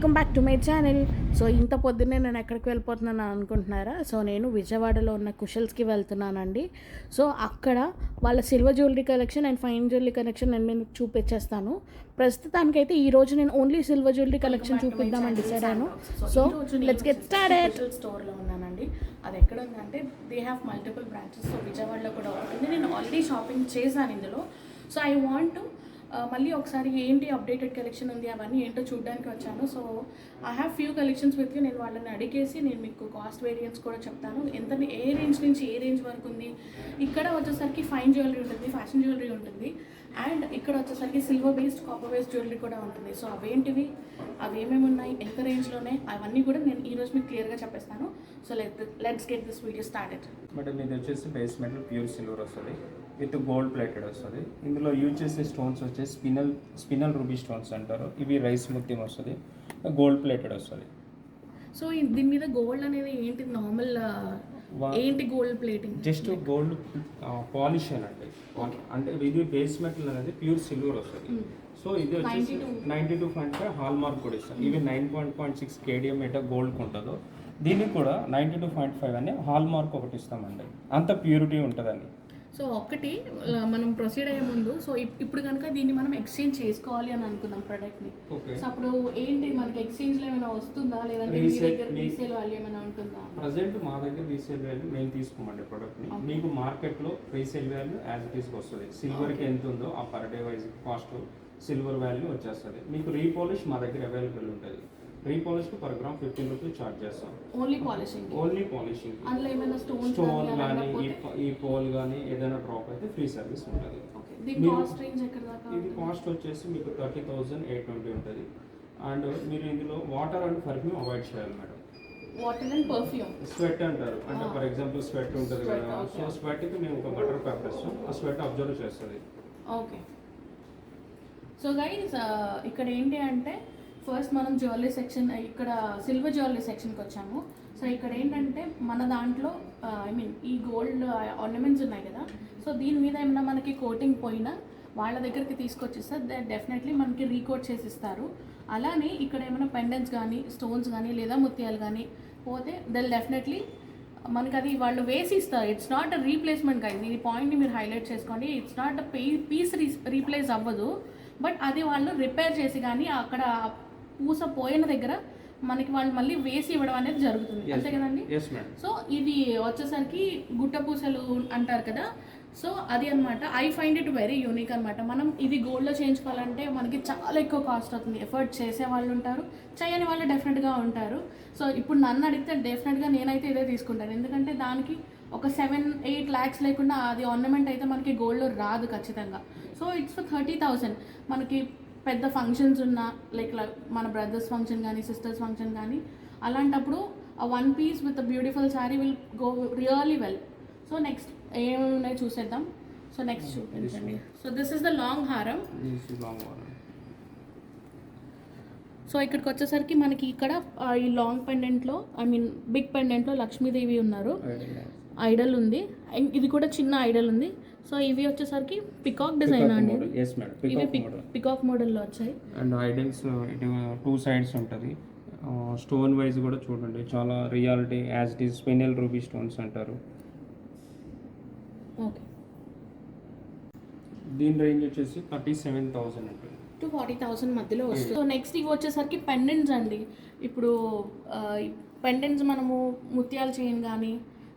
Welcome back to my channel. So ఇంత పొద్దున్నే నేను ఎక్కడికి వెళ్ళిపోతున్నాను అనుకుంటున్నారా? సో నేను విజయవాడలో ఉన్న కుషల్స్కి వెళ్తున్నానండి. సో అక్కడ వాళ్ళ silver jewellery collection and fine jewellery collection నేను మీకు చూపించేస్తాను. ప్రస్తుతానికైతే ఈరోజు నేను ఓన్లీ సిల్వర్ జ్యువెలరీ కలెక్షన్ చూపిద్దామని డిసైడ్ అయ్యాను. So let's get started. స్టోర్లో ఉన్నానండి. అది ఎక్కడ ఉందంటే they have multiple branches. So విజయవాడలో కూడా ఉంటుంది. నేను ఆల్రెడీ షాపింగ్ చేశాను ఇందులో. సో ఐ వాంట్ మళ్ళీ ఒకసారి ఏంటి అప్డేటెడ్ కలెక్షన్ ఉంది అవన్నీ ఏంటో చూడడానికి వచ్చాను. So I have few collections with you. నేను వాళ్ళని అడిగేసి నేను మీకు కాస్ట్ వేరియన్స్ కూడా చెప్తాను. ఎంత ఏ రేంజ్ నుంచి ఏ రేంజ్ వరకు ఉంది. ఇక్కడ వచ్చేసరికి ఫైన్ జ్యువెలరీ ఉంటుంది, ఫ్యాషన్ జ్యువెలరీ ఉంటుంది, అండ్ ఇక్కడ వచ్చేసరికి silver based, copper based jewellery కూడా ఉంటుంది. సో అవేంటివి, అవి ఏమేమి ఉన్నాయి, ఎంత రేంజ్లోనే, అవన్నీ కూడా నేను ఈరోజు మీకు క్లియర్గా చెప్పేస్తాను. So let's get this video started. Madam ఇది వచ్చేసి బేస్ మెటల్ ప్యూర్ సిల్వర్ వస్తుంది, విత్ గోల్డ్ ప్లేటెడ్ వస్తుంది. ఇందులో యూజ్ చేసే స్టోన్స్ వచ్చేసి స్పినల్ రూబీ స్టోన్స్ అంటారు. ఇవి రైస్ ముత్యం వస్తుంది, గోల్డ్ ప్లేటెడ్ వస్తుంది. సో దీని మీద గోల్డ్ అనేది ఏంటి, నార్మల్ ఏంటి gold plating? Just gold polish అండి. అంటే ఇది బేస్ మెటల్ అనేది ప్యూర్ సిల్వర్ వస్తుంది. సో ఇది వచ్చేసి 92.5 హాల్ మార్క్ కూడా ఇస్తాం. ఇవి 9.6 కేడిఎం ఎట గోల్డ్ ఉంటుందో దీనికి కూడా 92.5 అని హాల్ మార్క్ ఒకటి ఇస్తామండి. అంత ప్యూరిటీ ఉంటుందండి. సో ఒకటి మనం ప్రొసీడ్ అయ్యే ముందు, సో ఇప్పుడు కనుక దీన్ని మనం ఎక్స్చేంజ్ చేసుకోవాలి అని అనుకున్నాం ప్రోడక్ట్ని. సో అప్పుడు ఏంటి మనకి ఎక్స్చేంజ్లో ఏమైనా వస్తుందా, లేదంటే మీ దగ్గర రీసేల్ వాల్యూ ఏమైనా ఉంటుందా? ప్రజెంట్ మా దగ్గర రీసేల్ వాల్యూ మేము తీసుకోమండి ప్రోడక్ట్ని. మీకు మార్కెట్లో resale value as it is వస్తుంది. సిల్వర్కి ఎంత ఉందో ఆ per day wise cost silver value వచ్చేస్తుంది. మీకు రీపాలిష్ మా దగ్గర అవైలబుల్ ఉంటుంది. రీపాలిష్కి పర్ గ్రామ్ 15 రూపీస్ ఛార్జ్ చేస్తాం. ఓన్లీ పాలిషింగ్ అందులో ఏమైనా స్టోన్ కానీ ఈ పోల్ కానీ ఏదైనా డ్రాప్ అయితే ఫ్రీ సర్వీస్ ఉంటుంది. ఇది కాస్ట్ వచ్చేసి మీకు 30,820 ఉంటుంది. అండ్ మీరు ఇందులో వాటర్ అండ్ పర్ఫ్యూమ్ అవాయిడ్ చేయాలి madam. Water and perfume, sweat అంటారు. అంటే ఫర్ ఎగ్జాంపుల్ స్వెట్ ఉంటుంది కదా, సో స్వెట్కి మేము ఒక బటర్ పేపర్ ఇస్తాం, ఆ స్వెట్ అబ్జర్వ్ చేస్తుంది. ఓకే. సో గైస్ ఇక్కడ ఏంటి అంటే ఫస్ట్ మనం జ్యువెలరీ సెక్షన్, ఇక్కడ సిల్వర్ జ్యువెలరీ సెక్షన్కి వచ్చాము. సో ఇక్కడ ఏంటంటే మన దాంట్లో ఈ గోల్డ్ ఆర్నమెంట్స్ ఉన్నాయి కదా, సో దీని మీద ఏమైనా మనకి కోటింగ్ పోయినా వాళ్ళ దగ్గరికి తీసుకొచ్చిస్తే డెఫినెట్లీ మనకి రీకోట్ చేసి ఇస్తారు. అలానే ఇక్కడ ఏమైనా పెండెంట్స్ కానీ, స్టోన్స్ కానీ, లేదా ముత్యాలు కానీ పోతే డెఫినెట్లీ మనకి అది వాళ్ళు వేసి ఇస్తారు. It's not a replacement guys. ఈ పాయింట్ని మీరు హైలైట్ చేసుకోండి. It's not a piece replace అవ్వదు, బట్ అది వాళ్ళు రిపేర్ చేసి కానీ అక్కడ పూస పోయిన దగ్గర మనకి వాళ్ళు మళ్ళీ వేసి ఇవ్వడం అనేది జరుగుతుంది, అంతే కదండి? సో ఇది వచ్చేసరికి గుట్ట పూసలు అంటారు కదా, సో అది అనమాట. I find it very unique అనమాట. మనం ఇది గోల్డ్లో చేయించుకోవాలంటే మనకి చాలా ఎక్కువ కాస్ట్ అవుతుంది. ఎఫర్ట్ చేసే వాళ్ళు ఉంటారు, చేయని వాళ్ళు డెఫినెట్గా ఉంటారు. సో ఇప్పుడు నన్ను అడిగితే డెఫినెట్గా నేనైతే ఇదే తీసుకుంటాను. ఎందుకంటే దానికి ఒక 7-8 lakhs లేకుండా అది ఆర్నమెంట్ అయితే మనకి గోల్డ్లో రాదు ఖచ్చితంగా. So it's for 30,000. మనకి పెద్ద ఫంక్షన్స్ ఉన్న లైక్ మన బ్రదర్స్ ఫంక్షన్ కానీ, సిస్టర్స్ ఫంక్షన్ కానీ, అలాంటప్పుడు ఆ 1 piece with beautiful sari will go really well. So next ఏమేమి ఉన్నాయో చూసేద్దాం. సో నెక్స్ట్ చూపించండి. So this is the long హారం. సో ఇక్కడికి వచ్చేసరికి మనకి ఇక్కడ ఈ లాంగ్ పెండెంట్లో, బిగ్ పెండెంట్లో లక్ష్మీదేవి ఉన్నారు, ఐడల్ ఉంది. ఇది కూడా చిన్న ఐడల్ ఉంది. సో ఇవి వచ్చేసరికి పికాక్ డిజైన్ అండి. ఇవి పికాక్ మోడల్లో వచ్చాయి. అండ్ ఐడల్స్ 2 sides ఉంటుంది. స్టోన్ వైజ్ కూడా చూడండి, చాలా reality as it is spinal ruby stones అంటారు. ఓకే. దీని రేంజ్ వచ్చేసి 37,000 ఉంటుంది. 40,000 మధ్యలో వస్తుంది. సో నెక్స్ట్ ఇవి వచ్చేసరికి పెండెంట్స్ అండి. ఇప్పుడు పెండెంట్స్ మనము ముత్యాల చైన్ కానీ,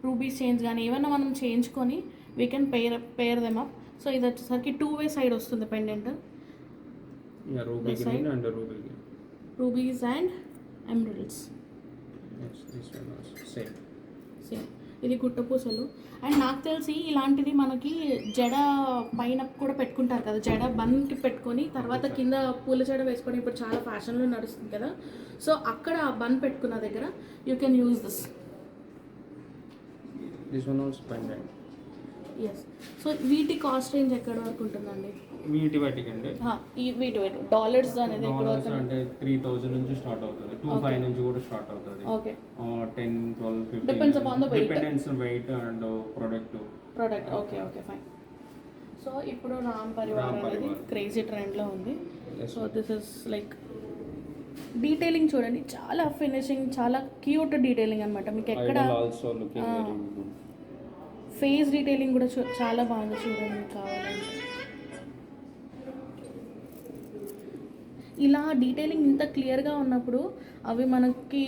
రూబీస్ చైన్స్ కానీ ఏమైనా మనం చేయించుకొని we can pair them up. So ఇది వచ్చేసరికి 2-way సైడ్ వస్తుంది pendant. Rubies and emeralds same. ఇది గుట్టపూసలు. అండ్ నాకు తెలిసి ఇలాంటిది మనకి జడ పైన కూడా పెట్టుకుంటారు కదా, జడ బన్కి పెట్టుకొని తర్వాత కింద పూల జడ వేసుకొని ఇప్పుడు చాలా ఫ్యాషన్లో నడుస్తుంది కదా. సో అక్కడ బన్ పెట్టుకున్న దగ్గర you can use this. Yes. So వీటి కాస్ట్ రేంజ్ ఎక్కడ వరకు ఉంటుందండి? వీటి అండి వీటి డాలర్స్ అనేది అంటే 3,000 నుంచి స్టార్ట్ అవుతుంది, 2,500 నుంచి కూడా స్టార్ట్ అవుతుంది. Okay. 10, 12, 15 depends upon the weight. Depends on weight and product. Okay fine. So ఇప్పుడు రామ్ పరివార్ అనేది క్రేజీ ట్రెండ్లో ఉంది. So this is like detailing చూడండి, చాలా ఫినిషింగ్, చాలా క్యూట్ డీటెయిలింగ్ అనమాట. మీకు ఎక్కడ idol also looking very good. Face detailing కూడా చాలా బాగుంది చూడండి మీకు కావాలంటే. ఇలా డీటెయిలింగ్ ఇంత క్లియర్గా ఉన్నప్పుడు అవి మనకి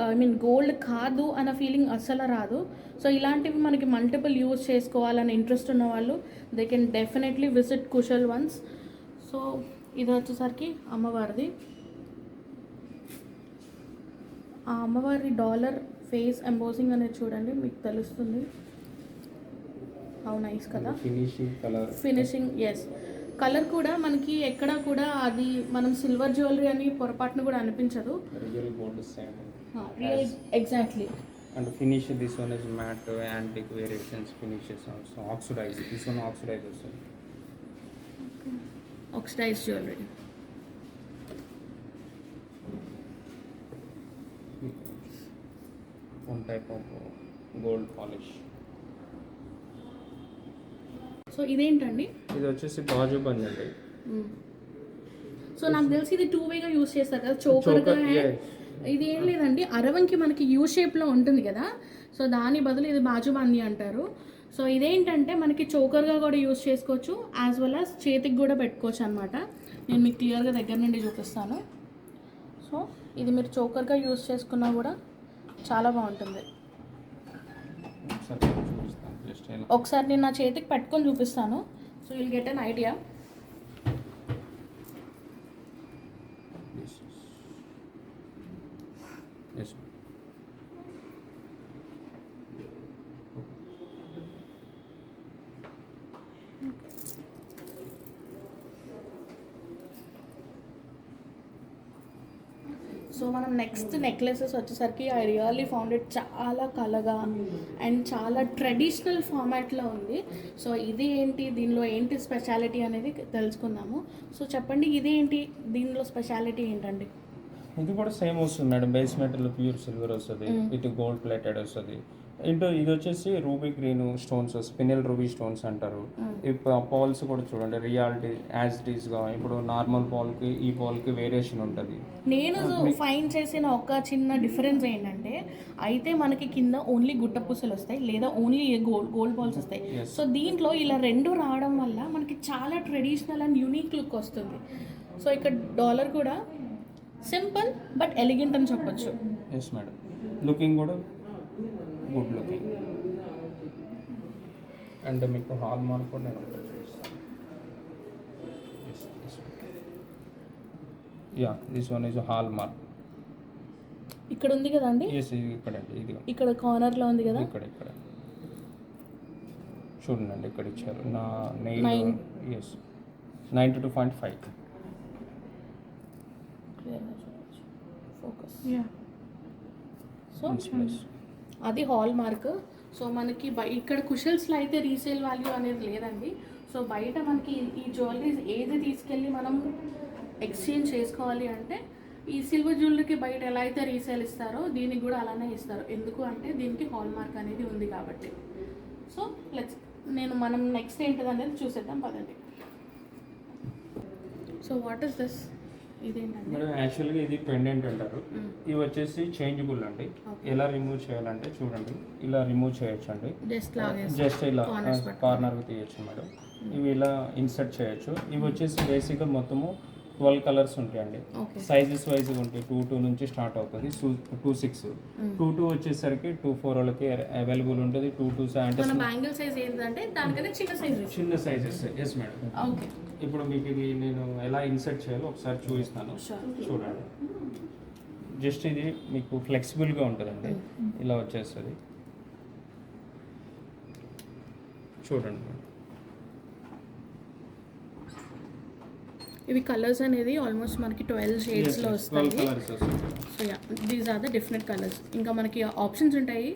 ఐ మీన్ గోల్డ్ కాదు అన్న ఫీలింగ్ అస్సలు రాదు. సో ఇలాంటివి మనకి మల్టిపుల్ యూజ్ చేసుకోవాలని ఇంట్రెస్ట్ ఉన్న వాళ్ళు they can definitely visit Kushal once. So ఇది వచ్చేసరికి అమ్మవారిది. ఆ అమ్మవారి డాలర్ ఫేస్ ఎంబోసింగ్ అనేది చూడండి, మీకు తెలుస్తుంది. హౌ నైస్ కదా finishing colour, finishing. Yes, colour కూడా మనకి ఎక్కడ కూడా అది మనం సిల్వర్ జ్యువెలరీ అని పొరపాటును కూడా అనిపించదు. Real gold same. Real exactly. And finish, this one is matte antique variations finishes also oxidized. This one oxidized also. Oxidise jewellery. One type of gold polish. So ఇదేంటండి? ఇది వచ్చేసి బాజు బంద్ అండి. సో నాకు తెలిసి ఇది 2 వేగా యూస్ చేస్తారు కదా, చోకర్గా. ఇది ఏం లేదండి, అరవంకి మనకి యూ షేప్లో ఉంటుంది కదా, సో దాని బదులు ఇది బాజుబందీ అంటారు. సో ఇదేంటంటే మనకి చోకర్గా కూడా యూస్ చేసుకోవచ్చు, యాజ్ వెల్ యాజ్ చేతికి కూడా పెట్టుకోవచ్చు అనమాట. నేను మీకు క్లియర్గా దగ్గర నుండి చూపిస్తాను. సో ఇది మీరు చోకర్గా యూస్ చేసుకున్నా కూడా చాలా బాగుంటుంది. ఒకసారి నేను నా చేతికి పెట్టుకొని చూపిస్తాను, so will get an idea. Yes. So మనం నెక్స్ట్ నెక్లెసెస్ వచ్చేసరికి ఐ రియల్లీ ఫౌండ్ ఇట్ చాలా కలగా అండ్ చాలా ట్రెడిషనల్ ఫార్మాట్లో ఉంది. సో ఇది ఏంటి, దీనిలో ఏంటి స్పెషాలిటీ అనేది తెలుసుకుందాము. సో చెప్పండి, ఇదేంటి, దీనిలో స్పెషాలిటీ ఏంటండి? ఇది కూడా సేమ్ వస్తుంది madam, base metal pure silver వస్తుంది, విత్ గోల్డ్ ప్లేటెడ్ వస్తుంది. ఇంటూ ఇది వచ్చేసి ruby green stones, spinal ruby stones అంటారు. ఇప్పుడు పాల్స్ కూడా చూడండి రియాలిటీ యాజ్ ఇట్ ఈస్గా. ఇప్పుడు నార్మల్ పాల్కి ఈ పాల్కి వేరియేషన్ ఉంటుంది. నేను ఫైన్ చేసిన ఒక చిన్న డిఫరెన్స్ ఏంటంటే, అయితే మనకి కింద ఓన్లీ గుట్ట పూసలు వస్తాయి లేదా ఓన్లీ గోల్డ్ బాల్స్ వస్తాయి. సో దీంట్లో ఇలా 2 రావడం వల్ల మనకి చాలా ట్రెడిషనల్ అండ్ యూనిక్ లుక్ వస్తుంది. సో ఇక్కడ డాలర్ కూడా సింపుల్ బట్ ఎలిగెంట్ అని చెప్పొచ్చు. ఎస్ మేడం, లుకింగ్ కూడా గుడ్ లుకింగ్. అండ్ మీకు హాల్ మార్క్ కూడా నేను yeah this one is hall mark. ఇక్కడ ఉంది కదండి? ఎస్, ఇది ఇక్కడండి, ఇది ఇక్కడ కార్నర్లో ఉంది కదా, ఇక్కడ చూడండి, ఇక్కడ ఇచ్చారు నా నెయిల్. ఎస్, 92.5. ఫోకస్. సో అది హాల్ మార్క్. సో మనకి ఇక్కడ కుషల్స్లో అయితే రీసేల్ వాల్యూ అనేది లేదండి. సో బయట మనకి ఈ జ్యువెలరీస్ ఏది తీసుకెళ్ళి మనం ఎక్స్చేంజ్ చేసుకోవాలి అంటే, ఈ సిల్వర్ జ్యువెలరీకి బయట ఎలా అయితే రీసేల్ ఇస్తారో దీనికి కూడా అలానే ఇస్తారు. ఎందుకు అంటే దీనికి హాల్ మార్క్ అనేది ఉంది కాబట్టి. సో మనం నెక్స్ట్ ఏంటిది అనేది చూసేద్దాం పదండి. So what is this? ఇదేంటండి మేడం? యాక్చువల్గా ఇది పెండెంట్ అంటారు. ఇవి వచ్చేసి చేంజబుల్ అండి. ఎలా రిమూవ్ చేయాలంటే చూడండి, ఇలా రిమూవ్ చేయొచ్చు అండి. జస్ట్ ఇలా కార్నర్కి తీయచ్చు మేడం. ఇవి ఇలా ఇన్సర్ట్ చేయొచ్చు. ఇవి వచ్చేసి బేసిక్గా మొత్తము 12 కలర్స్ ఉంటాయండి. సైజెస్ వైజ్గా ఉంటాయి. 2 నుంచి స్టార్ట్ అవుతుంది, 2-6. 2 వచ్చేసరికి 2-4 వాళ్ళకి అవైలబుల్ ఉంటుంది. 2 అంటే బ్యాంగిల్ సైజ్ ఏంటంటే దానికన్నా చిన్న సైజెస్. Yes madam. ఓకే, ఇప్పుడు మీకు ఇది నేను ఎలా ఇన్సర్ట్ చేయాలో ఒకసారి చూపిస్తాను, చూడండి. జస్ట్ ఇది మీకు ఫ్లెక్సిబుల్గా ఉంటుందండి, ఇలా వచ్చేస్తుంది. చూడండి, ఇవి కలర్స్ అనేది ఆల్మోస్ట్ మనకి 12 షేడ్స్లో వస్తాయి. So ya, these are the different colours. ఇంకా మనకి ఆప్షన్స్ ఉంటాయి.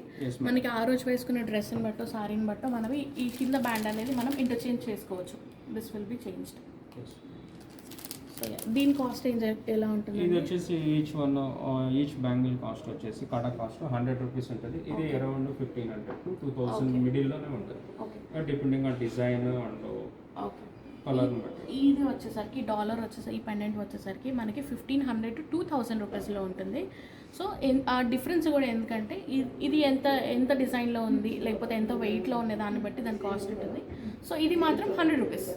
మనకి ఆ రోజు వేసుకునే డ్రెస్ని బట్టో సారీని బట్టో మనం ఈ కింద బ్యాండ్ అనేది మనం ఇంటర్చేంజ్ చేసుకోవచ్చు. This will be changed. So yeah, దీని కాస్ట్ ఎలా ఉంటుంది? ఇది వచ్చేసి ఈచ్ బ్యాంగిల్ కాస్ట్ వచ్చేసి కడా కాస్ట్ 100 రూపీస్ ఉంటుంది. ఇది అరౌండ్ 1500 to 2000 మిడిల్లోనే ఉంటుంది, depending on design and colour ఇది వచ్చేసరికి డాలర్ వచ్చేసరికి ఈ పెండెంట్ వచ్చేసరికి మనకి 1500 to 2000 రూపీస్లో ఉంటుంది. సో ఆ డిఫరెన్స్ కూడా ఎందుకంటే ఇది ఎంత డిజైన్లో ఉంది లేకపోతే ఎంత వెయిట్లో ఉండే దాన్ని బట్టి దాని కాస్ట్ ఉంటుంది. సో ఇది మాత్రం 100 రూపీస్.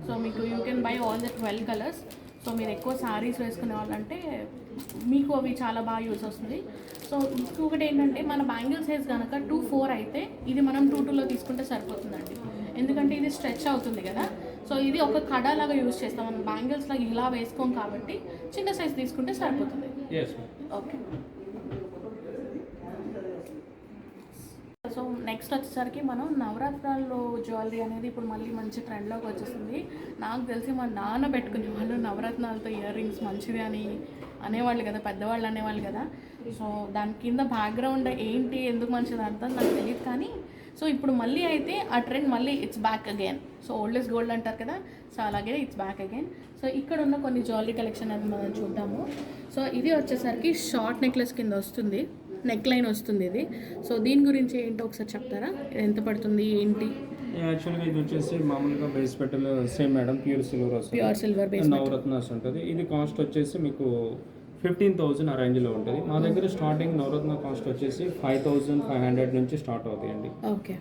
సో మీకు you can by all the 12 colours. So మీరు ఎక్కువ శారీస్ వేసుకునే వాళ్ళంటే మీకు అవి చాలా బాగా యూజ్ వస్తుంది. సో ఇంకొకటి ఏంటంటే మన బ్యాంగిల్ సైజ్ కనుక 2-4 అయితే ఇది మనం 2-2లో తీసుకుంటే సరిపోతుందండి. ఎందుకంటే ఇది స్ట్రెచ్ అవుతుంది కదా. సో ఇది ఒక కడాలాగా యూజ్ చేస్తాం మనం బ్యాంగిల్స్ లాగా ఇలా వేసుకోం కాబట్టి చిన్న సైజ్ తీసుకుంటే సరిపోతుంది. ఓకే. సో నెక్స్ట్ వచ్చేసరికి మనం నవరాత్రాల్లో జ్యువెలరీ అనేది ఇప్పుడు మళ్ళీ మంచి ట్రెండ్లోకి వచ్చేస్తుంది. నాకు తెలిసి మా నాన్న పెట్టుకునే వాళ్ళు నవరత్నాలతో ఇయర్ రింగ్స్ మంచిది అని అనేవాళ్ళు కదా, పెద్దవాళ్ళు అనేవాళ్ళు కదా. సో దాని కింద బ్యాక్గ్రౌండ్ ఏంటి, ఎందుకు మంచిది అర్థం నాకు తెలియదు. కానీ సో ఇప్పుడు మళ్ళీ అయితే ఆ ట్రెండ్ మళ్ళీ it's back again. So old is gold అంటారు కదా, సో అలాగే ఇట్స్ బ్యాక్ అగైన్. సో ఇక్కడ ఉన్న కొన్ని జ్యువెలరీ కలెక్షన్ అనేది మనం చూద్దాము. సో ఇది వచ్చేసరికి షార్ట్ నెక్లెస్ కింద వస్తుంది, నెక్ లైన్ వస్తుంది ఇది. సో దీని గురించి ఏంటో ఒకసారి చెప్తారా, ఎంత పడుతుంది ఏంటి? యాక్చువల్గా ఇది వచ్చేసి మామూలుగా base metal same madam, pure silver వస్తుంది, ప్యూర్ సిల్వర్ బేస్ నవరత్నాస్ ఉంటుంది. ఇది కాస్ట్ వచ్చేసి మీకు 15,000 ఆ రేంజ్లో ఉంటుంది. మా దగ్గర స్టార్టింగ్ నవరత్న కాస్ట్ వచ్చేసి 5,500 నుంచి స్టార్ట్ అవుతాయండి. ఓకే.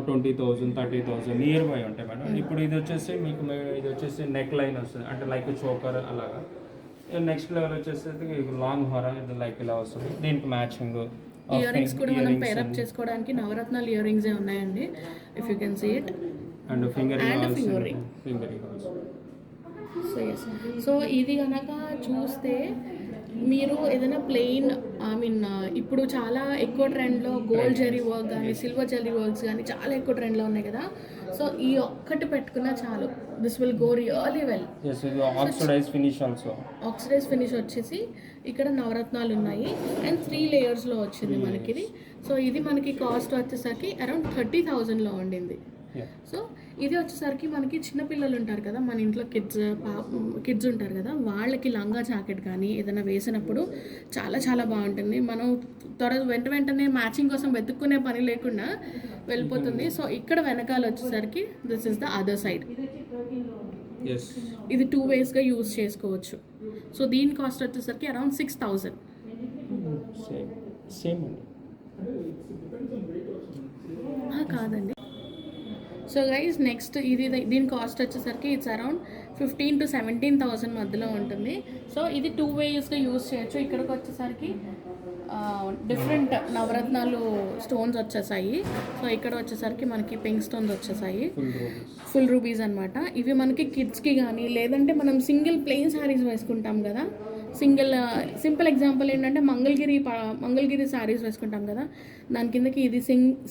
20,000, 30,000 నియర్ బై ఉంటాయి మేడం. ఇప్పుడు ఇది వచ్చేసి మీకు ఇది వచ్చేసి నెక్ లైన్ వస్తుంది, అంటే లైక్ చోకర్ అలాగా. నెక్స్ట్ లెవెల్ వచ్చేసి లాంగ్ హార, ఇది లైక్ ఇలా వస్తుంది. దీనికి మ్యాచింగ్ ఇయర్ రింగ్స్ కూడా మనం పేరప్ చేసుకోవడానికి నవరత్నాలు ఇయర్ రింగ్స్ ఉన్నాయండి, if you can see it. And finger ring. So yes. So ఇది కనుక చూస్తే మీరు ఏదైనా ప్లెయిన్ ఇప్పుడు చాలా ఎక్కువ ట్రెండ్లో గోల్డ్ జెరీ వర్క్ కానీ సిల్వర్ జెరీ వర్క్స్ కానీ చాలా ఎక్కువ ట్రెండ్లో ఉన్నాయి కదా. సో ఈ ఒక్కటి పెట్టుకున్నా చాలు, this will go really well. Oxidise finish also. Oxidise finish వచ్చేసి ఇక్కడ నవరత్నాలు ఉన్నాయి అండ్ 3 లేయర్స్లో వచ్చింది మనకి ఇది. సో ఇది మనకి కాస్ట్ వచ్చేసరికి అరౌండ్ 30,000లో ఉండింది. సో ఇది వచ్చేసరికి మనకి చిన్నపిల్లలు ఉంటారు కదా, మన ఇంట్లో కిడ్స్ ఉంటారు కదా, వాళ్ళకి లంగా జాకెట్ కానీ ఏదైనా వేసినప్పుడు చాలా చాలా బాగుంటుంది. మనం వెంటనే మ్యాచింగ్ కోసం వెతుక్కునే పని లేకుండా వెళ్ళిపోతుంది. సో ఇక్కడ వెనకాల వచ్చేసరికి this is the other side. ఇది 2 వేస్గా యూజ్ చేసుకోవచ్చు. సో దీని కాస్ట్ వచ్చేసరికి అరౌండ్ 6,000. కాదండి. సో గైస్ నెక్స్ట్ దీని కాస్ట్ వచ్చేసరికి ఇట్స్ అరౌండ్ 15,000 to 17,000 మధ్యలో ఉంటుంది. సో ఇది 2 వేస్గా యూజ్ చేయొచ్చు. ఇక్కడికి వచ్చేసరికి డిఫరెంట్ నవరత్నాలు స్టోన్స్ వచ్చేసాయి. సో ఇక్కడ వచ్చేసరికి మనకి పింక్ స్టోన్స్ వచ్చేసాయి, ఫుల్ రూబీస్ అనమాట. ఇవి మనకి కిడ్స్కి కానీ లేదంటే మనం సింగిల్ ప్లెయిన్ శారీస్ వేసుకుంటాం కదా, సింపుల్ ఎగ్జాంపుల్ ఏంటంటే మంగళగిరి శారీస్ వేసుకుంటాం కదా, దాని కిందకి ఇది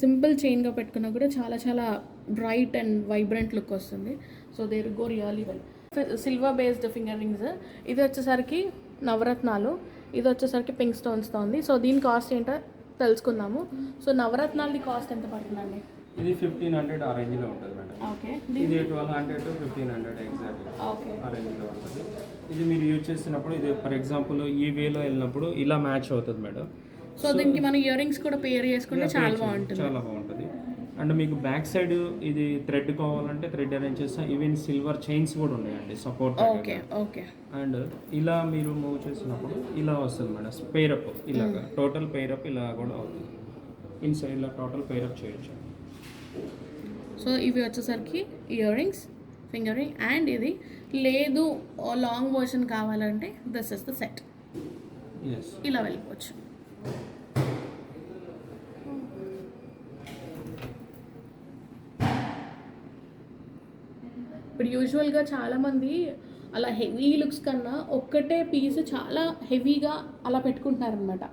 సింపుల్ చైన్గా పెట్టుకున్నా కూడా చాలా చాలా బ్రైట్ అండ్ వైబ్రెంట్ లుక్ వస్తుంది. So there go really well. Silver based finger rings. ఇది వచ్చేసరికి నవరత్నాలు, ఇది వచ్చేసరికి పింక్ స్టోన్స్తో ఉంది. సో దీని కాస్ట్ ఏంటో తెలుసుకుందాము. సో నవరత్నాలది కాస్ట్ ఎంత పడుతుందండి? ఇది 1,500 ఆ రేంజ్లో ఉంటుంది మేడం. ఓకే. ఇది 1,200 to 1,500 ఎగ్జాక్ట్లీ ఆ రేంజ్లో ఉంటుంది. ఇది మీరు యూజ్ చేసినప్పుడు ఇది ఫర్ ఎగ్జాంపుల్ ఈ వేలో వెళ్ళినప్పుడు ఇలా మ్యాచ్ అవుతుంది మేడం. సో దీనికి మనం ఇయర్ రింగ్స్ కూడా పేర్ చేసుకుంటే చాలా బాగుంటుంది. అండ్ మీకు బ్యాక్ సైడ్ ఇది థ్రెడ్ కావాలంటే థ్రెడ్ అరేంజ్ చేస్తాం. ఈవెన్ సిల్వర్ చైన్స్ కూడా ఉన్నాయండి సపోర్ట్. ఓకే. అండ్ ఇలా మీరు మూవ్ చేసినప్పుడు ఇలా వస్తుంది మేడం, పేరప్ ఇలాగా టోటల్ పేరప్ ఇలా కూడా అవుతుంది. ఇన్సైడ్ ఇలా టోటల్ పేరప్ చేయొచ్చు. సో ఇవి వచ్చేసరికి ear rings, finger ring. And ఇది లేదు లాంగ్ వర్షన్ కావాలంటే దిస్ ఇస్ ద సెట్, ఇలా వెళ్ళిపోవచ్చు. ఇప్పుడు యూజువల్గా చాలామంది అలా హెవీ లుక్స్ కన్నా ఒక్కటే పీస్ చాలా హెవీగా అలా పెట్టుకుంటున్నారనమాట.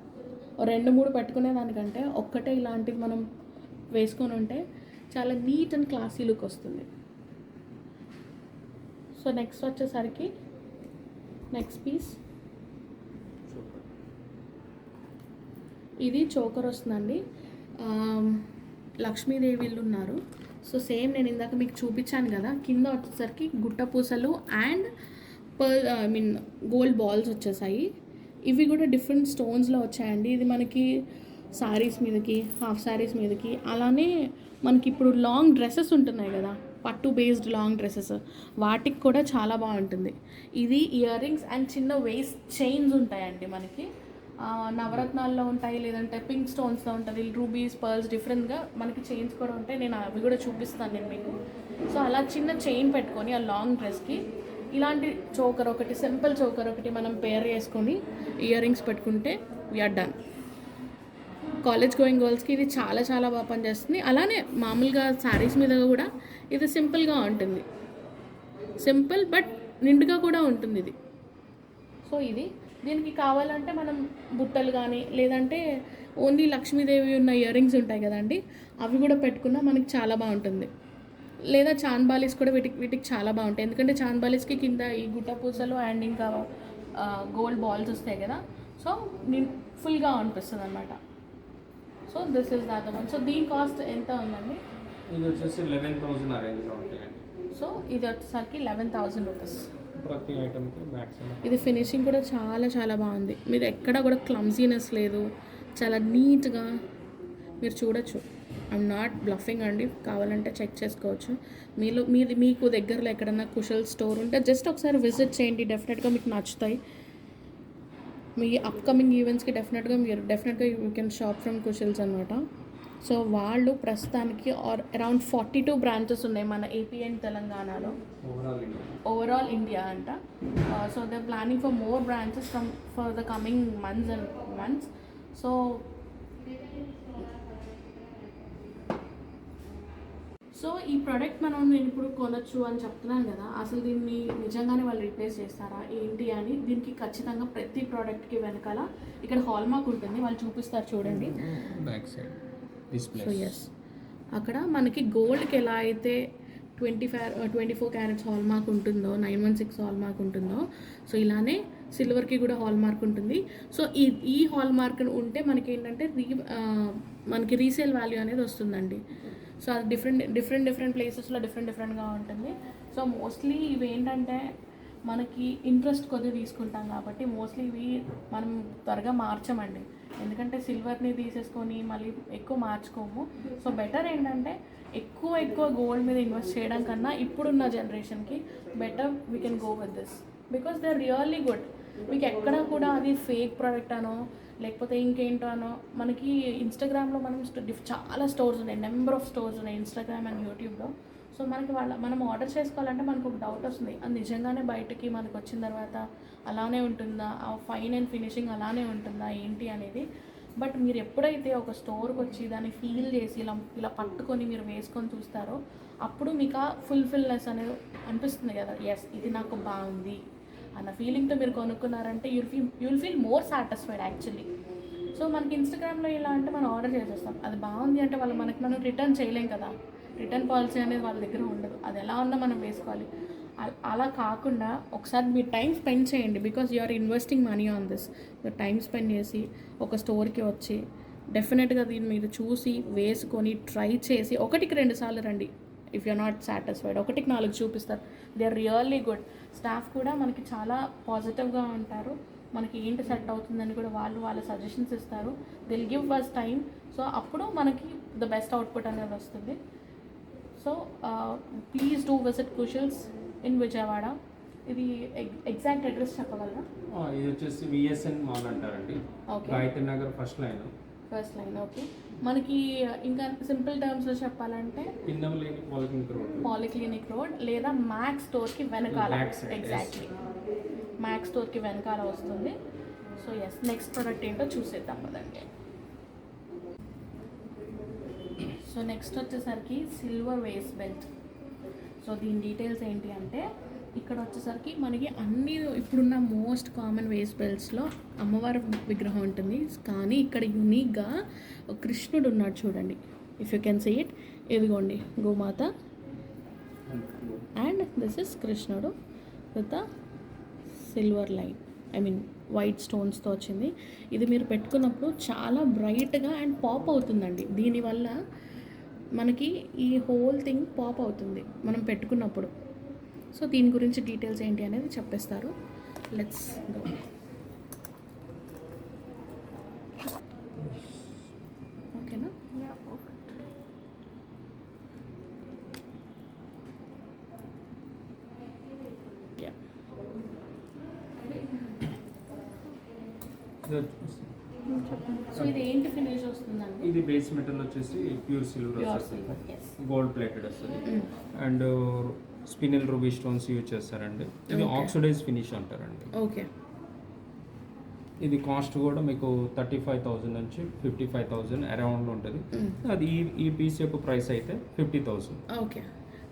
2-3 పెట్టుకునే దానికంటే ఒక్కటే ఇలాంటిది మనం వేసుకొని ఉంటే చాలా నీట్ అండ్ క్లాసీ లుక్ వస్తుంది. సో నెక్స్ట్ వచ్చేసరికి నెక్స్ట్ పీస్ ఇది చోకర్ వస్తుందండి. లక్ష్మీదేవిలు ఉన్నారు. సో సేమ్ నేను ఇందాక మీకు చూపించాను కదా, కింద వచ్చేసరికి గుట్ట పూసలు అండ్ గోల్డ్ బాల్స్ వచ్చేసాయి. ఇవి కూడా డిఫరెంట్ స్టోన్స్లో వచ్చాయండి. ఇది మనకి శారీస్ మీదకి, హాఫ్ శారీస్ మీదకి, అలానే మనకి ఇప్పుడు లాంగ్ డ్రెస్సెస్ ఉంటున్నాయి కదా, పట్టు బేస్డ్ లాంగ్ డ్రెస్సెస్ వాటికి కూడా చాలా బాగుంటుంది. ఇది ఇయర్ రింగ్స్ అండ్ చిన్న వేస్ట్ చైన్స్ ఉంటాయండి మనకి. నవరత్నాల్లో ఉంటాయి, లేదంటే పింక్ స్టోన్స్లో ఉంటుంది, రూబీస్, పర్ల్స్ డిఫరెంట్గా మనకి చైన్స్ కూడా ఉంటాయి. నేను అవి కూడా చూపిస్తాను నేను మీకు. సో అలా చిన్న చైన్ పెట్టుకొని ఆ లాంగ్ డ్రెస్కి ఇలాంటి చోకర్ ఒకటి, సింపుల్ చోకర్ ఒకటి మనం పేర్ చేసుకొని ఇయర్ రింగ్స్ పెట్టుకుంటే వీఆర్ డన్. కాలేజ్ గోయింగ్ గర్ల్స్కి ఇది చాలా చాలా బాగా పనిచేస్తుంది. అలానే మామూలుగా శారీస్ మీద కూడా ఇది సింపుల్గా ఉంటుంది, సింపుల్ బట్ నిండుగా కూడా ఉంటుంది ఇది. సో ఇది దీనికి కావాలంటే మనం బుట్టలు కానీ, లేదంటే ఓన్లీ లక్ష్మీదేవి ఉన్న ఇయర్ రింగ్స్ ఉంటాయి కదండి, అవి కూడా పెట్టుకున్నా మనకి చాలా బాగుంటుంది. లేదా చాంద్బాలీస్ కూడా వీటికి చాలా బాగుంటాయి. ఎందుకంటే చాంద్బాలీస్కి కింద ఈ గుట్ట పూసలు అండ్ ఇంకా గోల్డ్ బాల్స్ వస్తాయి కదా, సో ఫుల్గా అనిపిస్తుంది అనమాట. So this is that one. So దీని కాస్ట్ ఎంత ఉందండి? ఇది వచ్చేసి 11,000 అరేంజ్లో ఉంటాయండి. సో ఇది వచ్చేసరికి 11,000 రూపీస్ ప్రతి ఐటమ్కి మ్యాక్సిమం. ఇది ఫినిషింగ్ కూడా చాలా చాలా బాగుంది. మీరు ఎక్కడ కూడా క్లమ్జీనెస్ లేదు, చాలా నీట్గా మీరు చూడొచ్చు. ఐఎమ్ నాట్ బ్లఫింగ్ అండి, కావాలంటే చెక్ చేసుకోవచ్చు. మీకు దగ్గరలో ఎక్కడన్నా కుషల్ స్టోర్ ఉంటే జస్ట్ ఒకసారి విజిట్ చేయండి, డెఫినెట్గా మీకు నచ్చుతాయి. మీ అప్కమింగ్ ఈవెంట్స్కి డెఫినెట్గా you can shop from Kushal's అనమాట. సో వాళ్ళు ప్రస్తుతానికి అరౌండ్ 42 బ్రాంచెస్ ఉన్నాయి మన ఏపీ అండ్ తెలంగాణలో, ఓవరాల్ ఇండియా అంట. So they planning for more branches for the coming months. So ఈ ప్రోడక్ట్ నేను ఇప్పుడు కొనొచ్చు అని చెప్తున్నాను కదా, అసలు దీన్ని నిజంగానే వాళ్ళు రీప్లేస్ చేస్తారా ఏంటి అని. దీనికి ఖచ్చితంగా ప్రతి ప్రోడక్ట్కి వెనకాల ఇక్కడ హాల్ మార్క్ ఉంటుంది, వాళ్ళు చూపిస్తారు చూడండి back side display. So yes, అక్కడ మనకి గోల్డ్కి ఎలా అయితే 24 క్యారెట్స్ హాల్ మార్క్ ఉంటుందో, 916 హాల్ మార్క్ ఉంటుందో, సో ఇలానే సిల్వర్కి కూడా హాల్ మార్క్ ఉంటుంది. సో ఈ హాల్ మార్క్ ఉంటే మనకి ఏంటంటే మనకి రీసేల్ వాల్యూ అనేది వస్తుందండి. సో అది డిఫరెంట్ ప్లేసెస్లో డిఫరెంట్గా ఉంటుంది. సో మోస్ట్లీ ఇవి ఏంటంటే మనకి ఇంట్రెస్ట్ కొద్దిగా తీసుకుంటాం కాబట్టి మోస్ట్లీ ఇవి మనం త్వరగా మార్చమండి. ఎందుకంటే సిల్వర్ని తీసేసుకొని మళ్ళీ ఎక్కువ మార్చుకోము. సో బెటర్ ఏంటంటే ఎక్కువ గోల్డ్ మీద ఇన్వెస్ట్ చేయడం కన్నా ఇప్పుడున్న జనరేషన్కి better we can go with this, because they are really good. మీకు ఎక్కడ కూడా అది ఫేక్ ప్రోడక్ట్ అనో లేకపోతే ఇంకేంటో అనో, మనకి ఇన్స్టాగ్రామ్లో చాలా స్టోర్స్ ఉన్నాయి, నెంబర్ ఆఫ్ స్టోర్స్ ఉన్నాయి ఇన్స్టాగ్రామ్ అండ్ యూట్యూబ్లో. సో మనం ఆర్డర్ చేసుకోవాలంటే మనకు ఒక డౌట్ వస్తుంది, అది నిజంగానే బయటకి మనకు వచ్చిన తర్వాత అలానే ఉంటుందా, ఆ ఫైన్ అండ్ ఫినిషింగ్ అలానే ఉంటుందా ఏంటి అనేది. బట్ మీరు ఎప్పుడైతే ఒక స్టోర్కి వచ్చి దాన్ని ఫీల్ చేసి ఇలా పట్టుకొని మీరు వేసుకొని చూస్తారో అప్పుడు మీకు ఆ ఫుల్ఫిల్నెస్ అనేది అనిపిస్తుంది కదా, ఎస్ ఇది నాకు బాగుంది అన్న ఫీలింగ్తో మీరు కొనుక్కున్నారంటే you'll feel more satisfied actually. So మనకి ఇన్స్టాగ్రామ్లో ఇలా అంటే మనం ఆర్డర్ చేసేస్తాం, అది బాగుంది అంటే మనం రిటర్న్ చేయలేం కదా, రిటర్న్ పాలసీ అనేది వాళ్ళ దగ్గర ఉండదు, అది ఎలా ఉన్నా మనం వేసుకోవాలి. అలా కాకుండా ఒకసారి మీరు టైం స్పెండ్ చేయండి, because you are investing money on this. మీరు టైం స్పెండ్ చేసి ఒక స్టోర్కి వచ్చి డెఫినెట్గా దీన్ని మీరు చూసి వేసుకొని ట్రై చేసి 1కి 2 సార్లు రండి. If you are not satisfied 1కి 4 చూపిస్తారు. They are really good. Staff కూడా మనకి చాలా పాజిటివ్గా ఉంటారు, మనకి ఏంటి సెట్ అవుతుందని కూడా వాళ్ళ సజెషన్స్ ఇస్తారు. They'll give us time. So అప్పుడు మనకి ద బెస్ట్ అవుట్పుట్ అనేది వస్తుంది. So please do visit Kushal's in Vijayawada. ఇది ఎగ్జాక్ట్ అడ్రస్ చెప్పగలరా? ఇది వచ్చేసి విఎస్ఎన్ మాల్ అంటారండి, Gayatri Nagar first line. Okay. మనకి ఇంకా సింపుల్ టర్మ్స్లో చెప్పాలంటే పిన్నమలేని పాలిక్లినిక్ రోడ్ లేదా మ్యాక్స్ స్టోర్కి వెనకాల, ఎగ్జాక్ట్లీ మ్యాక్స్ స్టోర్కి వెనకాల వస్తుంది. సో ఎస్, నెక్స్ట్ ప్రోడక్ట్ ఏంటో చూసేద్దాం కదండి. సో నెక్స్ట్ వచ్చేసరికి సిల్వర్ వేస్ట్ బెల్ట్. సో దీని డీటెయిల్స్ ఏంటి అంటే ఇక్కడ వచ్చేసరికి మనకి అన్ని ఇప్పుడున్న మోస్ట్ కామన్ వేస్ట్ బెల్ట్స్లో అమ్మవారి విగ్రహం ఉంటుంది, కానీ ఇక్కడ యూనిక్గా కృష్ణుడు ఉన్నాడు చూడండి. If you can see it, ఇదిగోండి గోమాత అండ్ దిస్ ఇస్ కృష్ణుడు with the silver line, white స్టోన్స్తో వచ్చింది. ఇది మీరు పెట్టుకున్నప్పుడు చాలా బ్రైట్గా అండ్ పాప్ అవుతుందండి. దీనివల్ల మనకి ఈ హోల్ థింగ్ పాప్ అవుతుంది మనం పెట్టుకున్నప్పుడు. సో దీని గురించి డీటెయిల్స్ ఏంటి అనేది చెప్పేస్తారు. Let's go. ఓకేనా? చెప్పండి. సో ఇది ఏంటి ఫినిష్ వస్తుందండి? ఇది బేస్ మెటల్ వచ్చేసి ప్యూర్ సిల్వర్ వస్తుంది, గోల్డ్ ప్లేటెడ్ వస్తుంది అండ్ స్పినిల్ రూబీ స్టోన్స్ యూజ్ చేస్తారండి. ఇది ఆక్సిడైజ్ ఫినిష్ అంటారండి. ఓకే. ఇది కాస్ట్ కూడా మీకు 35,000 నుంచి 55,000 అరౌండ్లో ఉంటుంది. అది ఈ పీస్ యొక్క ప్రైస్ అయితే 50,000. Okay.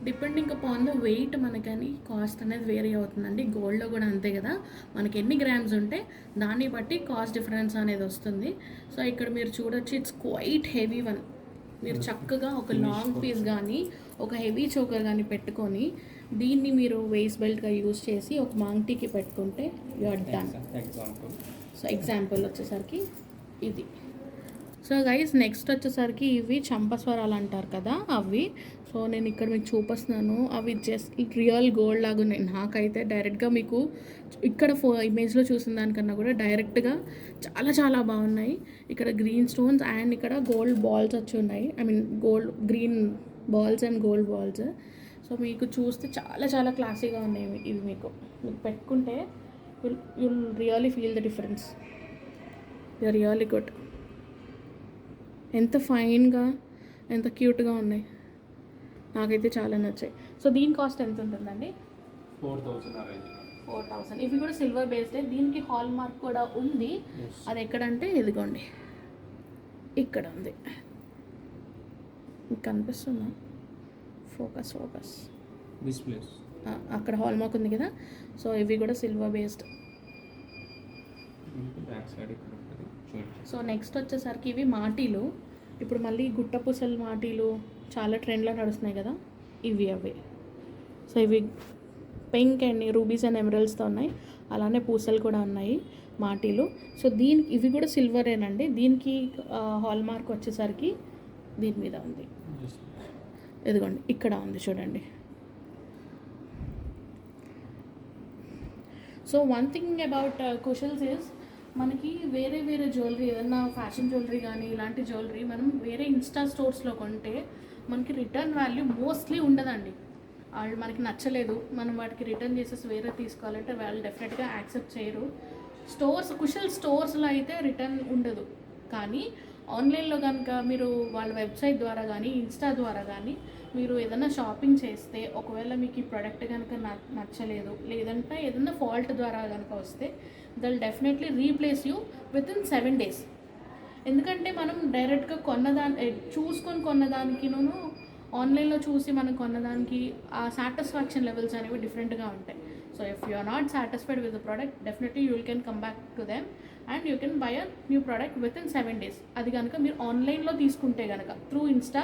Depending upon the weight మనకని కాస్ట్ అనేది వేరీ అవుతుందండి. గోల్డ్లో కూడా అంతే కదా, మనకి ఎన్ని గ్రామ్స్ ఉంటే దాన్ని బట్టి కాస్ట్ డిఫరెన్స్ అనేది వస్తుంది. సో ఇక్కడ మీరు చూడొచ్చు, ఇట్స్ క్వైట్ హెవీ వన్. మీరు చక్కగా ఒక లాంగ్ పీస్ కానీ ఒక హెవీ చోకర్ కానీ పెట్టుకొని దీన్ని మీరు వేస్ట్ బెల్ట్గా యూజ్ చేసి ఒక మాంగ్టీకి పెట్టుకుంటే you are done. So example వచ్చేసరికి ఇది. సో గైస్ నెక్స్ట్ వచ్చేసరికి ఇవి చంపస్వరాలు అంటారు కదా అవి. సో నేను ఇక్కడ మీకు చూపిస్తున్నాను. అవి జస్ట్ రియల్ గోల్డ్ లాగా ఉన్నాయి. నాకైతే డైరెక్ట్గా మీకు ఇక్కడ ఇమేజ్లో చూసిన దానికన్నా కూడా డైరెక్ట్గా చాలా చాలా బాగున్నాయి. ఇక్కడ గ్రీన్ స్టోన్స్ అండ్ ఇక్కడ గోల్డ్ బాల్స్ వచ్చి ఉన్నాయి. I mean gold green balls and gold balls. So మీకు చూస్తే చాలా చాలా క్లాసీగా ఉన్నాయి ఇవి. మీకు పెట్టుకుంటే you'll really feel the difference. They're really good. ఎంత ఫైన్గా ఎంత క్యూట్గా ఉన్నాయి, నాకైతే చాలా నచ్చాయి. సో దీని కాస్ట్ ఎంత ఉంటుందండి? 4,000. ఇవి కూడా సిల్వర్ బేస్డే. దీనికి హాల్ మార్క్ కూడా ఉంది. అది ఎక్కడంటే ఇదిగోండి ఇక్కడ ఉంది, మీకు కనిపిస్తుందా? ఫోకస్ డిస్ప్లేస్ అక్కడ హాల్ మార్క్ ఉంది కదా. సో ఇవి కూడా సిల్వర్ బేస్డ్. సో నెక్స్ట్ వచ్చేసరికి ఇవి మాటీలు. ఇప్పుడు మళ్ళీ గుట్టపూసలు మాటీలు చాలా ట్రెండ్లో నడుస్తున్నాయి కదా, ఇవి అవే. సో ఇవి పింక్ అండ్ రూబీస్ అండ్ ఎమరల్స్తో ఉన్నాయి. అలానే పూసలు కూడా ఉన్నాయి మాటీలు. సో దీనికి ఇవి కూడా సిల్వరేనండి. దీనికి హాల్ మార్క్ వచ్చేసరికి దీని మీద ఉంది, ఇదిగోండి ఇక్కడ ఉంది చూడండి. So one thing about Kushal's is, మనకి వేరే వేరే జ్యువెలరీ ఏదన్నా ఫ్యాషన్ జ్యువెలరీ కానీ ఇలాంటి జ్యువెలరీ మనం వేరే ఇన్స్టా స్టోర్స్లో కొంటే మనకి రిటర్న్ వాల్యూ మోస్ట్లీ ఉండదండి. వాళ్ళు మనకి నచ్చలేదు, మనం వాటికి రిటర్న్ చేసేసి వేరే తీసుకోవాలంటే వాళ్ళు డెఫినెట్గా యాక్సెప్ట్ చేయరు. కుషల్ స్టోర్స్లో అయితే రిటర్న్ ఉండదు. కానీ ఆన్లైన్లో కనుక మీరు వాళ్ళ వెబ్సైట్ ద్వారా కానీ ఇన్స్టా ద్వారా కానీ మీరు ఏదైనా షాపింగ్ చేస్తే ఒకవేళ మీకు ఈ ప్రోడక్ట్ కనుక నచ్చలేదు, లేదంటే ఏదైనా ఫాల్ట్ ద్వారా కనుక వస్తే they'll definitely replace you within 7 days. ఎందుకంటే మనం డైరెక్ట్గా చూసుకొని కొన్నదానికిను ఆన్లైన్లో చూసి మనం కొన్నదానికి ఆ సాటిస్ఫాక్షన్ లెవెల్స్ అనేవి డిఫరెంట్గా ఉంటాయి. So if you are not satisfied with the product, definitely you can come back to them and you can buy a new product within 7 days. అది కనుక మీరు ఆన్లైన్లో తీసుకుంటే కనుక through insta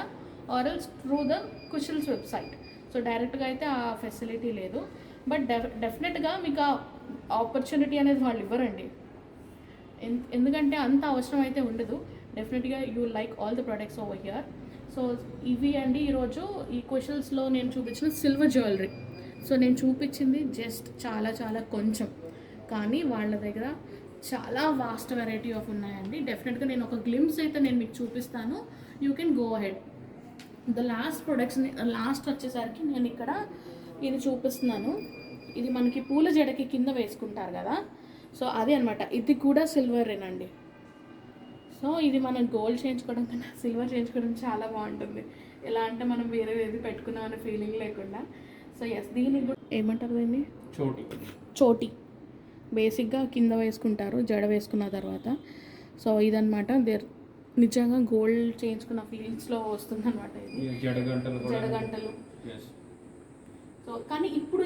or else through the Kushal's website. So డైరెక్ట్గా అయితే ఆ facility లేదు. బట్ డెఫినెట్గా మీకు ఆ ఆపర్చునిటీ అనేది వాళ్ళు ఇవ్వరండి. ఎందుకంటే అంత అవసరం అయితే ఉండదు. డెఫినెట్గా you like all the products over here. So ఇవి అండి ఈరోజు ఈ కుషల్స్లో నేను చూపించిన సిల్వర్ జ్యువెలరీ. సో నేను చూపించింది జస్ట్ చాలా చాలా కొంచెం, కానీ వాళ్ళ దగ్గర చాలా వాస్ట్ వెరైటీ ఆఫ్ ఉన్నాయండి. డెఫినెట్గా నేను ఒక గ్లిమ్స్ అయితే నేను మీకు చూపిస్తాను. You can go ahead. The last వచ్చేసరికి నేను ఇక్కడ ఇది చూపిస్తున్నాను. ఇది మనకి పూల జడకి కింద వేసుకుంటారు కదా, సో అది అనమాట. ఇది కూడా సిల్వరేనండి. సో ఇది మనం గోల్డ్ చేయించుకోవడం కన్నా సిల్వర్ చేయించుకోవడం చాలా బాగుంటుంది. ఎలా అంటే మనం వేరే ఏది పెట్టుకున్నాం అనే ఫీలింగ్ లేకుండా. సో ఎస్, దీనికి కూడా ఏమంటారు దీన్ని, చోటీ బేసిక్గా కింద వేసుకుంటారు జడ వేసుకున్న తర్వాత. సో ఇదనమాట నిజంగా గోల్డ్ చేయించుకున్న ఫీలింగ్స్లో వస్తుంది అనమాట ఇది జడగంటలు. సో కానీ ఇప్పుడు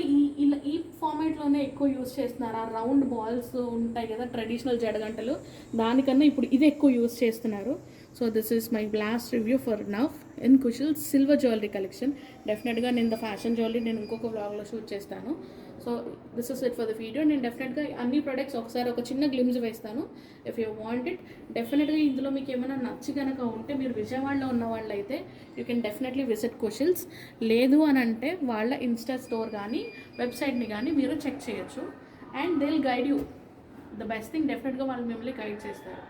ఈ ఫార్మాట్లోనే ఎక్కువ యూజ్ చేస్తున్నారు. ఆ రౌండ్ బాల్స్ ఉంటాయి కదా ట్రెడిషనల్ జడగంటలు, దానికన్నా ఇప్పుడు ఇది ఎక్కువ యూజ్ చేస్తున్నారు. So this is my last review for now in Kushal silver jewellery collection. డెఫినెట్గా నేను ద ఫ్యాషన్ జ్యువెలరీ నేను ఇంకొక వ్లాగ్లో షూట్ చేస్తాను. So this is it for the video. నేను డెఫినెట్గా అన్ని ప్రొడక్ట్స్ ఒకసారి ఒక చిన్న గ్లిమ్స్ వేస్తాను. ఇఫ్ యూ వాంట్ ఇట్, డెఫినెట్గా ఇందులో మీకు ఏమైనా నచ్చి కనుక ఉంటే మీరు విజయవాడలో ఉన్న వాళ్ళు అయితే you can definitely visit Kushal's. లేదు అని అంటే వాళ్ళ ఇన్స్టా స్టోర్ కానీ వెబ్సైట్ని కానీ మీరు చెక్ చేయొచ్చు. And they will guide you. The best thing, డెఫినెట్గా వాళ్ళు మిమ్మల్ని గైడ్ చేస్తారు.